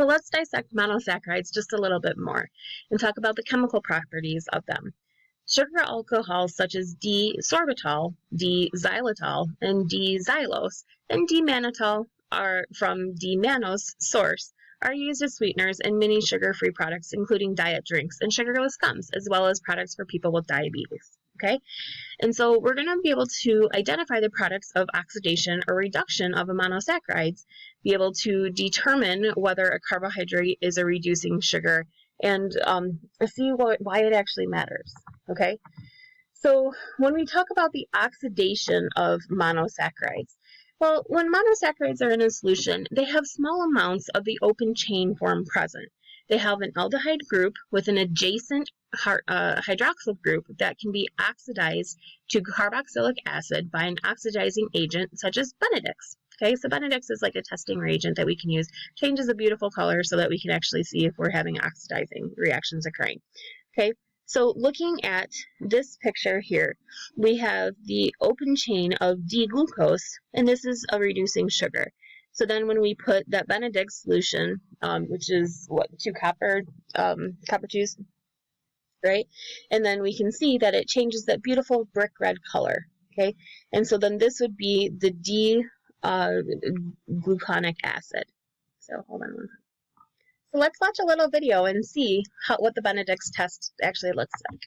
So let's dissect monosaccharides just a little bit more and talk about the chemical properties of them. Sugar alcohols such as D-sorbitol, D-xylitol, and D-xylose, and D-mannitol are from DMannose source are used as sweeteners in many sugar-free products, including diet drinks and sugarless gums, as well as products for people with diabetes. Okay, and so we're going to be able to identify the products of oxidation or reduction of a monosaccharides, be able to determine whether a carbohydrate is a reducing sugar, and see why it actually matters. Okay, so when we talk about the oxidation of monosaccharides, well, when monosaccharides are in a solution, they have small amounts of the open chain form present. They have an aldehyde group with an adjacent hydroxyl group that can be oxidized to carboxylic acid by an oxidizing agent such as Benedict's. Okay, so Benedict's is like a testing reagent that we can use, changes a beautiful color so that we can actually see if we're having oxidizing reactions occurring. Okay, so looking at this picture here, we have the open chain of D-glucose, and this is a reducing sugar. So then when we put that Benedict solution, which is what, 2 copper juice, right? And then we can see that it changes that beautiful brick red color, okay? And so then this would be the D-gluconic acid. So hold on one second. So let's watch a little video and see what the Benedict's test actually looks like.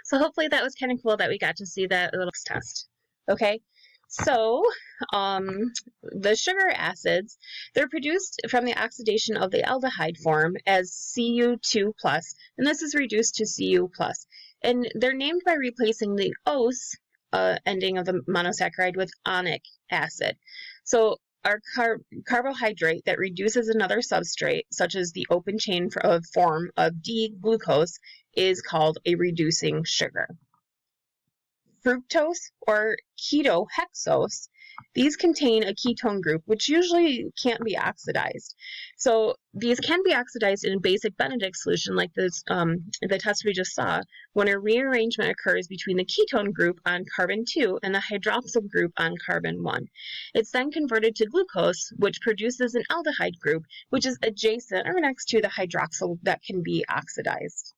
So hopefully that was kind of cool that we got to see that little test. Okay, so the sugar acids, they're produced from the oxidation of the aldehyde form as Cu2+, and this is reduced to Cu+. And they're named by replacing the ose ending of the monosaccharide with onic acid. So our carbohydrate that reduces another substrate, such as the open chain form of D-glucose, is called a reducing sugar. Fructose or ketohexose, these contain a ketone group, which usually can't be oxidized. So these can be oxidized in a basic Benedict solution like this, the test we just saw, when a rearrangement occurs between the ketone group on carbon 2 and the hydroxyl group on carbon 1. It's then converted to glucose, which produces an aldehyde group, which is adjacent or next to the hydroxyl that can be oxidized.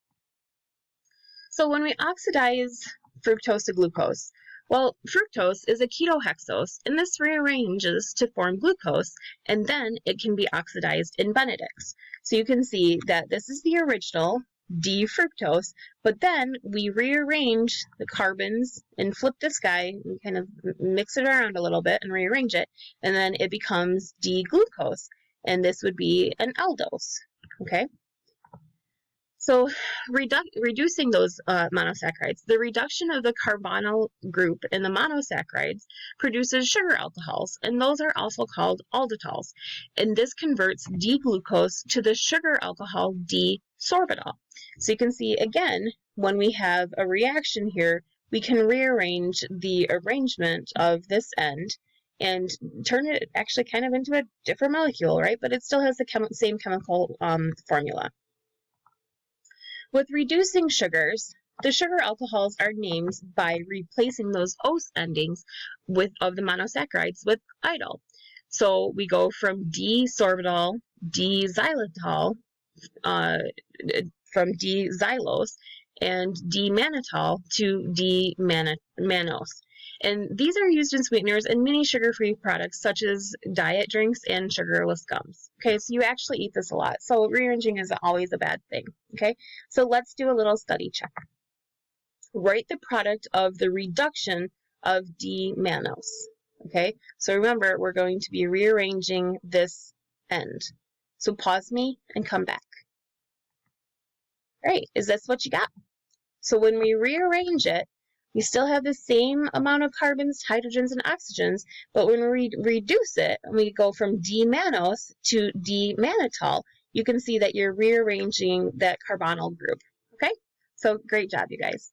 So when we oxidize fructose to glucose, well, fructose is a ketohexose, and this rearranges to form glucose, and then it can be oxidized in Benedicts. So you can see that this is the original D-fructose, but then we rearrange the carbons and flip this guy and kind of mix it around a little bit and rearrange it, and then it becomes D-glucose, and this would be an aldose, okay? So reducing those monosaccharides, the reduction of the carbonyl group in the monosaccharides produces sugar alcohols, and those are also called alditols. And this converts D-glucose to the sugar alcohol D-sorbitol. So you can see, again, when we have a reaction here, we can rearrange the arrangement of this end and turn it actually kind of into a different molecule, right? But it still has the same chemical formula. With reducing sugars, the sugar alcohols are named by replacing those ose endings of the monosaccharides with idle. So we go from D-sorbitol, D-xylitol, from D-xylose, and D-mannitol to D-mannose. And these are used in sweeteners and many sugar-free products such as diet drinks and sugarless gums. Okay, so you actually eat this a lot. So rearranging is always a bad thing. Okay, so let's do a little study check. Write the product of the reduction of DMannose. Okay, so remember, we're going to be rearranging this end. So pause me and come back. All right, is this what you got? So when we rearrange it, we still have the same amount of carbons, hydrogens, and oxygens, but when we reduce it, and we go from D-mannose to D-mannitol, you can see that you're rearranging that carbonyl group, okay? So great job, you guys.